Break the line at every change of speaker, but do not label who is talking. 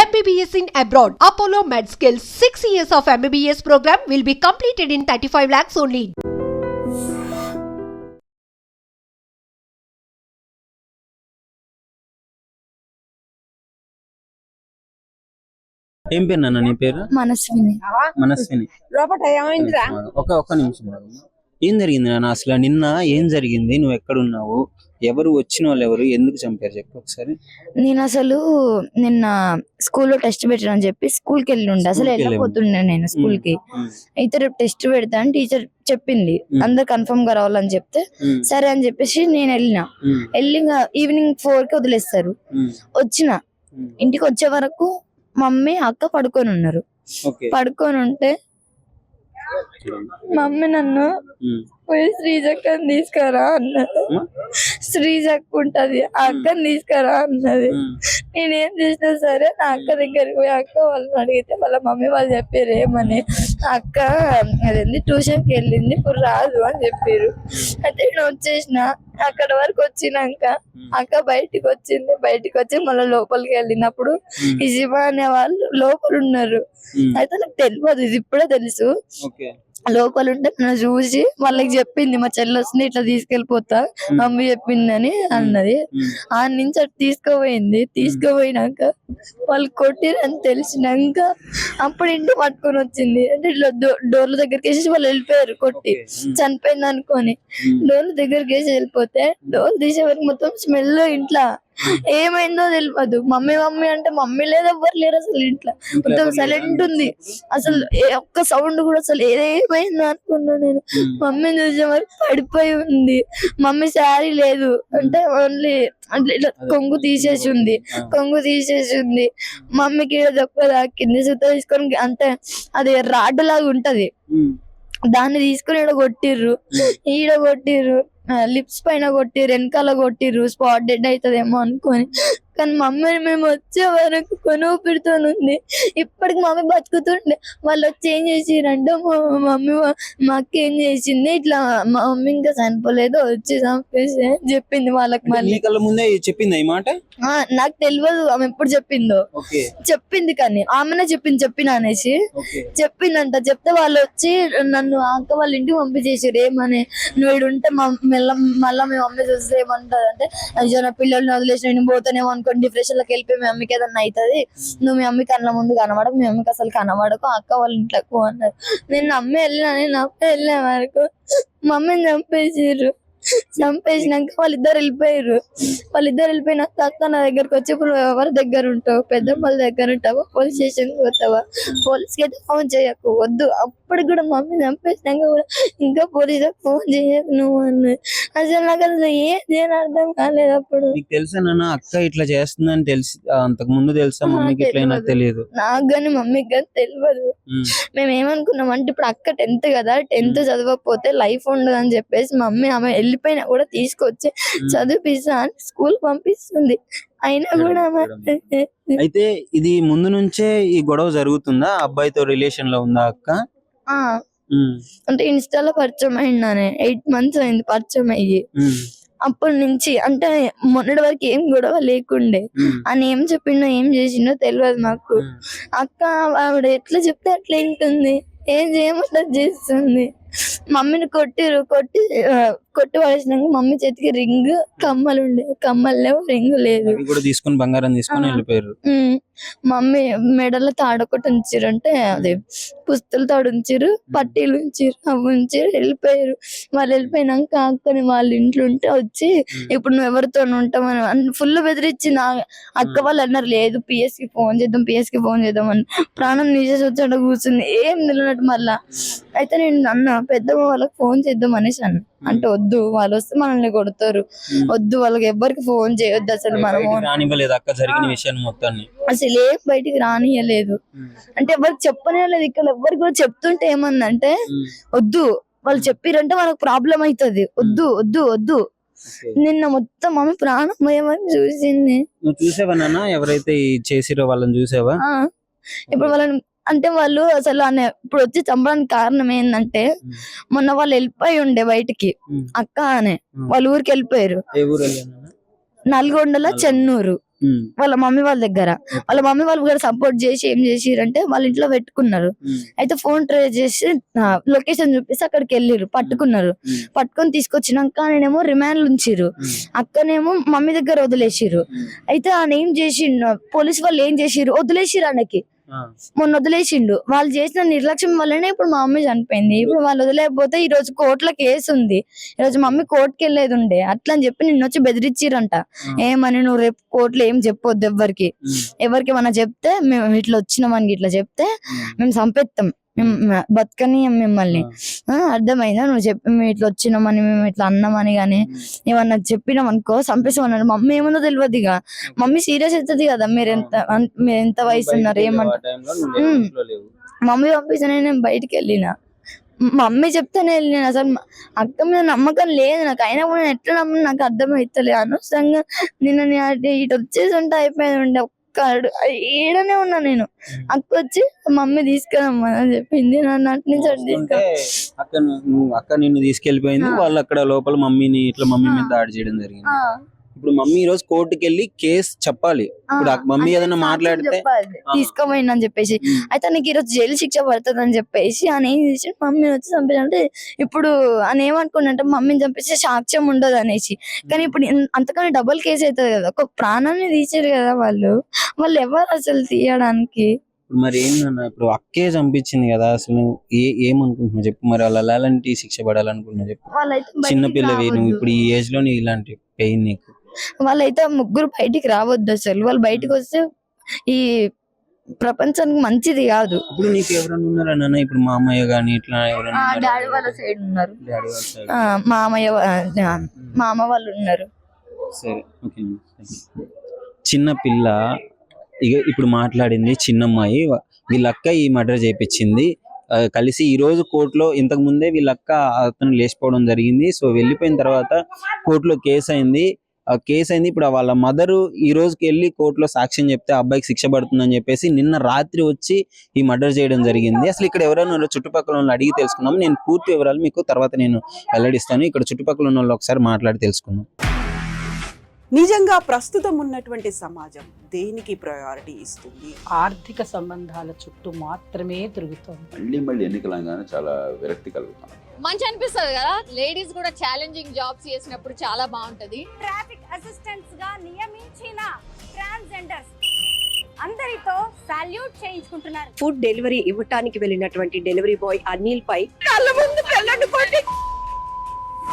MBBS in abroad. Apollo MedSkills 6 years of MBBS program will be completed in 35 lakhs only.
ఏం పేరు నాన్న నీ పేరు?
మనస్విని.
మనస్విని. ఒక్క నిమిషం ఆగు. ఏం జరిగింది నాన్న అసలు? నిన్న ఏం జరిగింది? నువ్వు ఎక్కడున్నావు? ఎవరు వచ్చిన వాళ్ళు ఎవరు? ఎందుకు చంపారు చెప్పు ఒకసారి.
నేను అసలు నిన్న స్కూల్లో టెస్ట్ పెట్టానని చెప్పి స్కూల్కి వెళ్ళి ఉండే, అసలు వెళ్ళకపోతుండే నేను స్కూల్ కి. అయితే రేపు టెస్ట్ పెడతా అని టీచర్ చెప్పింది, అందరు కన్ఫర్మ్ గా రావాలని చెప్తే సరే అని చెప్పేసి నేను వెళ్ళి ఈవినింగ్ 4 కి వదిలేస్తారు. వచ్చిన ఇంటికి వచ్చే వరకు మమ్మీ అక్క పడుకొని ఉన్నారు. పడుకొని ఉంటే మమ్మీ నన్ను పోయి శ్రీజక్కని తీసుకురా అన్నది. శ్రీజక్క ఉంటది, ఆ అక్కని తీసుకురా అన్నది. నేనేం చేసినా సరే నా అక్క దగ్గరికి పోయి అక్క వాళ్ళని అడిగితే వాళ్ళ మమ్మీ వాళ్ళు చెప్పారు ఏమని, అక్క అదేంది ట్యూషన్ కి వెళ్ళింది ఇప్పుడు రాదు అని చెప్పారు. అయితే నేను వచ్చేసిన. అక్కడ వరకు వచ్చినాక అక్క బయటికి వచ్చింది. బయటికి వచ్చి మళ్ళీ లోపలికి వెళ్ళినప్పుడు ఇజిమా అనే వాళ్ళు లోపల ఉన్నారు. అయితే నాకు తెలియదు, ఇది ఇప్పుడే తెలుసు. లోపల ఉంటే నన్ను చూసి వాళ్ళకి చెప్పింది, మా చెల్లి వస్తుంది ఇట్లా తీసుకెళ్ళిపోతా మమ్మీ చెప్పిందని అన్నది. ఆ నుంచి అటు తీసుకుపోయింది. తీసుకుపోయినాక వాళ్ళు కొట్టిరని తెలిసినాక అప్పుడు ఇంటికి పట్టుకొని వచ్చింది. అంటే ఇట్లా డోర్ల దగ్గరికి వేసి వాళ్ళు వెళ్ళిపోయారు కొట్టి, చనిపోయింది అనుకొని. డోర్ల దగ్గరికి వేసి వెళ్ళిపోతే డోర్ తీసే వరకు మొత్తం స్మెల్ ఇంట్లో ఏమైందో తెలియదు. మమ్మీ మమ్మీ అంటే మమ్మీ లేదు, ఎవ్వరు లేరు అసలు ఇంట్లో. మొత్తం సైలెంట్ ఉంది, అసలు ఒక్క సౌండ్ కూడా. అసలు ఏమైందో అనుకున్నా నేను. మమ్మీని చూసే వరకు పడిపోయి ఉంది. మమ్మీ శారీ లేదు, అంటే ఓన్లీ అంటే ఇట్లా కొంగు తీసేసి ఉంది. మమ్మీకి దొక్క కింది సుత తీసుకొని, అంటే అది రాడ్ లాగా ఉంటది, దాన్ని తీసుకుని ఈడ కొట్టిర్రు లిప్స్ పైన కొట్టిర్రు, వెనకాల కొట్టిర్రు. స్పాట్ డెడ్ అవుతుందేమో అనుకొని. కానీ మమ్మీని మేము వచ్చే వరకు కొనుపిడుతూ ఉంది. ఇప్పటికి మమ్మీ బతుకుతుండే. వాళ్ళు వచ్చి ఏం చేసిరంటే మమ్మీ మా అక్క ఏం చేసింది, ఇట్లా మా మమ్మీ ఇంకా చనిపోలేదు వచ్చి చంపేసి చెప్పింది వాళ్ళకి. మళ్ళీ
ముందే చెప్పింది ఈ మాట.
నాకు తెలియదు ఆమె ఎప్పుడు చెప్పిందో. చెప్పింది కానీ ఆమెనే చెప్పిన అనేసి చెప్పిందంట. చెప్తే వాళ్ళు వచ్చి నన్ను అక్క వాళ్ళ ఇంటికి పంపించేసారు. ఏమని, నువ్వు ఇడు ఉంటే మళ్ళా మీ మమ్మీ చూస్తే ఏమంటది అంటే, అయ్యో నా పిల్లల్ని వదిలేసి నేను పోతానేమో అనుకోని డిప్రెషన్ లోకి వెళ్ళిపోయి మీ అమ్మకి ఏదన్నా అవుతుంది, నువ్వు మీ అమ్మకి కళ్ళ ముందు కనబడకు, మీ అమ్మకి అసలు కనబడకు, అక్క వాళ్ళ ఇంట్లోకి అన్నారు. నేను నమ్మి వెళ్ళిన వరకు మమ్మీని చంపేసినాక వాళ్ళిద్దరు వెళ్ళిపోయినాక అక్క నా దగ్గరకు వచ్చి, ఇప్పుడు ఎవరి దగ్గర ఉంటావు, పెద్దమ్మల దగ్గర ఉంటావా, పోలీస్ స్టేషన్ పోతావా, పోలీస్ కి అయితే ఫోన్ చేయకు, వద్దు. అప్పటికి కూడా మమ్మీ చంపేసినాక కూడా ఇంకా పోలీస్ ఫోన్ చేయకు నువ్వు అన్నది. అసలు నాకు అసలు ఏం అర్థం కాలేదు అప్పుడు.
తెలుసా అక్క ఇట్లా చేస్తుందని తెలిసి అంతకు ముందు తెలుసా మమ్మీకి? ఇట్లా తెలియదు
నాకు గాని మమ్మీకి కానీ తెలియదు. మేము ఏమనుకున్నాం అంటే, ఇప్పుడు అక్క 10th కదా, 10th చదవకపోతే లైఫ్ ఉండదు అని చెప్పేసి మమ్మీ ఆమె వెళ్ళిపోయినా కూడా తీసుకొచ్చి చదివిపిస్తా అని స్కూల్ పంపిస్తుంది. అయినా కూడా
అయితే ఇది ముందు నుంచే ఈ గొడవ జరుగుతుందా? అబ్బాయితో రిలేషన్ లో ఉందా అక్క?
అంటే ఇన్స్టాలో పరిచయం అయిందానే, 8 months అయింది పరిచయం అయ్యి. అప్పటి నుంచి అంటే మొన్నటి వరకు ఏం గొడవ లేకుండే. అని ఏం చెప్పిండో ఏం చేసిండో తెలియదు నాకు. అక్క ఆవిడ ఎట్లా చెప్తే అట్లా ఏంటుంది, ఏం చేయమంటే చేస్తుంది. మమ్మీని కొట్టి పడేసినాక మమ్మీ చేతికి రింగ్ కమ్మలు లేవు, రింగ్ లేదు.
తీసుకొని బంగారం తీసుకొని వెళ్ళిపోయారు.
మమ్మీ మెడలో తాడొకటి ఉంచారు, అంటే అదే పుస్తలు తాడు ఉంచారు, పట్టీలు ఉంచారు, అవి ఉంచారు, వెళ్ళిపోయారు. వాళ్ళు వెళ్ళిపోయినాక అక్కని వాళ్ళ ఇంట్లో ఉంటే వచ్చి ఇప్పుడు నువ్వు ఎవరితో ఉంటామని ఫుల్ బెదిరించింది. అక్క వాళ్ళు అన్నారు, లేదు పిఎస్ కి ఫోన్ చేద్దాం అని. ప్రాణం తీసేసి వచ్చాడ కూర్చుంది, ఏం నిలనట్టు మళ్ళా. అయితే నేను అన్న పెద్దమ్మ వాళ్ళకి ఫోన్ చేద్దాం అనేసి అన్న. అంటే వద్దు, వాళ్ళు వస్తే మనల్ని కొడతారు, వద్దు, వాళ్ళకి ఎవ్వరికి ఫోన్ చేయొద్దు, అసలు మనము అసలు ఏం బయటికి రానియలేదు. అంటే ఎవరికి చెప్పలేదు. ఇక్కడ ఎవరికి కూడా చెప్తుంటే ఏమందంటే, వద్దు, వాళ్ళు చెప్పిరంటే మనకు ప్రాబ్లం అవుతుంది, వద్దు వద్దు వద్దు. నిన్న మొత్తం మమ్మీ ప్రాణం భయమని చూసింది.
చూసావా ఎవరైతే చేసిరో వాళ్ళని చూసావా?
ఇప్పుడు వాళ్ళని అంటే వాళ్ళు అసలు ఇప్పుడు వచ్చి చంపడానికి కారణం ఏంటంటే, మొన్న వాళ్ళు వెళ్ళిపోయి ఉండే బయటికి, అక్క అనే వాళ్ళ ఊరికి వెళ్ళిపోయారు. నల్గొండలో చెన్నూరు. వాళ్ళ మమ్మీ వాళ్ళ దగ్గర. వాళ్ళ మమ్మీ వాళ్ళు కూడా సపోర్ట్ చేసి ఏం చేసిరంటే వాళ్ళ ఇంట్లో పెట్టుకున్నారు. అయితే ఫోన్ ట్రేస్ చేసి లొకేషన్ చూపిస్తే అక్కడికి వెళ్ళిరు, పట్టుకున్నారు. పట్టుకొని తీసుకొచ్చినాక నేనేమో రిమాండ్ ఉంచిరు, అక్కనేమో మమ్మీ దగ్గర వదిలేసిరు. అయితే ఆయన ఏం చేసిండు, పోలీస్ వాళ్ళు ఏం చేసిరు, వదిలేసిరు ఆయనకి. మొన్న వదిలేసిండు. వాళ్ళు చేసిన నిర్లక్ష్యం వల్లనే ఇప్పుడు మా మమ్మీ చనిపోయింది. ఇప్పుడు వాళ్ళు వదిలేకపోతే ఈ రోజు కోర్టులో కేసు ఉంది. ఈ రోజు మమ్మీ కోర్టుకి వెళ్ళేది ఉండే. అట్లా అని చెప్పి నిన్న వచ్చి బెదిరించిరంట. ఏమని నువ్వు రేపు కోర్టులో ఏం చెప్పొద్దు ఎవరికి ఏమన్నా చెప్తే మేము ఇట్లా వచ్చినామని ఇట్లా చెప్తే మేము చంపేస్తాం, మేము బతకని మిమ్మల్ని. అర్థమైందా, నువ్వు చెప్పి మేము ఇట్లా వచ్చినామని మేము ఇట్లా అన్నామని గానీ ఏమన్నా చెప్పినాం అనుకో చంపేసామన్నారు. మమ్మీ ఏమన్నా తెలియదు. ఇక మమ్మీ సీరియస్ అవుతుంది కదా, మీరు ఎంత వయసు ఉన్నారు ఏమంటారు. మమ్మీ పంపిస్తేనే నేను బయటికి వెళ్ళిన, మమ్మీ చెప్తానే వెళ్ళిన. అసలు అక్క మీద నమ్మకం లేదు నాకు, అయినా కూడా నేను ఎట్లా నమ్మని నాకు అర్థమైతలే. అనవసరంగా నిన్న ఇటు వచ్చేసి ఉంటే అయిపోయింది ఉండే. ఈడనే ఉన్నా నేను. అక్క వచ్చి మమ్మీ తీసుకెళ్ళమ్మా అని చెప్పింది. నన్ను అటు నుంచి అటు
అక్క నిన్ను తీసుకెళ్లిపోయింది. వాళ్ళు అక్కడ లోపల మమ్మీని ఇట్లా మమ్మీ మీద దాడి చేయడం జరిగింది. ఇప్పుడు మమ్మీ ఈ రోజు కోర్టుకి వెళ్ళి కేసు చెప్పాలి. ఇప్పుడు మమ్మీ ఏదైనా మాట్లాడితే
తీసుకోపోయిందని చెప్పేసి, అయితే నీకు ఈరోజు జైలు శిక్ష పడుతుంది అని చెప్పేసి ఆయన ఏం చేసి మమ్మీ వచ్చి చంపేసి, ఇప్పుడు ఆయన ఏమనుకున్నంటే మమ్మీని చంపేసి సాక్ష్యం ఉండదు అనేసి. కానీ ఇప్పుడు అంతకన్నా డబుల్ కేసు అవుతుంది కదా, ఒక ప్రాణాన్ని తీసారు కదా వాళ్ళు ఎవరు అసలు తీయడానికి.
మరి ఏంటన్నా ఇప్పుడు అక్కే చంపించింది కదా, అసలు ఏమనుకుంటున్నావు చెప్పు. మరి వాళ్ళు ఎలాంటి శిక్ష పడాలనుకుంటున్నావు చెప్పు. చిన్న పిల్లవి నువ్వు, ఇప్పుడు ఈ ఏజ్ లో ఇలాంటి పెయిన్ నీకు.
వాళ్ళైతే ముగ్గురు బయటికి రావద్దు అసలు. వాళ్ళు బయటకు వస్తే ఈ ప్రపంచానికి మంచిది కాదు.
ఇప్పుడు నీకు ఎవరైనా ఉన్నారా నాన్న? ఇప్పుడు మామయ్య గానీ ఇట్లా ఎవరైనా?
డాడీ వాళ్ళ సైడ్ ఉన్నారు, మామ వాళ్ళు ఉన్నారు.
సరే, ఓకే. చిన్న పిల్ల ఇక ఇప్పుడు మాట్లాడింది చిన్నమ్మాయి. వీళ్ళక్క ఈ మర్డర్ చేయించింది కలిసి. ఈ రోజు కోర్టులో ఇంతకు ముందే వీళ్ళక్క అతను లేచిపోవడం జరిగింది. సో వెళ్ళిపోయిన తర్వాత కోర్టులో కేసు అయింది. ఇప్పుడు వాళ్ళ మదరు ఈ రోజుకి వెళ్ళి కోర్టులో సాక్ష్యం చెప్తే అబ్బాయికి శిక్ష పడుతుందని చెప్పేసి నిన్న రాత్రి వచ్చి ఈ మర్డర్ చేయడం జరిగింది. అసలు ఇక్కడ ఎవరైనా చుట్టుపక్కల వాళ్ళు అడిగి తెలుసుకుందాం. నేను పూర్తి వివరాలు మీకు తర్వాత నేను వెల్లడిస్తాను. ఇక్కడ చుట్టుపక్కల ఉన్న వాళ్ళు ఒకసారి మాట్లాడి తెలుసుకుందాం.
నిజంగా ప్రస్తుతం ఉన్నటువంటి సమాజం దేనికి ప్రయారిటీ ఇస్తుంది?
ఆర్థిక సంబంధాల చుట్టూ మాత్రమే తిరుగుతుంది.
మళ్ళీ ఎన్నికలంగానే చాలా విరక్తి కలుగుతాం.
మంచి అనిపిస్తుంది కదా, లేడీస్ కూడా ఛాలెంజింగ్ జాబ్స్ చేసినప్పుడు చాలా బాగుంటది.
ట్రాఫిక్ అసిస్టెంట్స్ గా నియమించిన ట్రాన్స్జెండర్స్ అందరితో సాల్యూట్ చేయించుకుంటున్నారు.
ఫుడ్ డెలివరీ ఇవ్వటానికి వెళ్ళినటువంటి డెలివరీ బాయ్ అనిల్ పై
కళ్ళ ముందు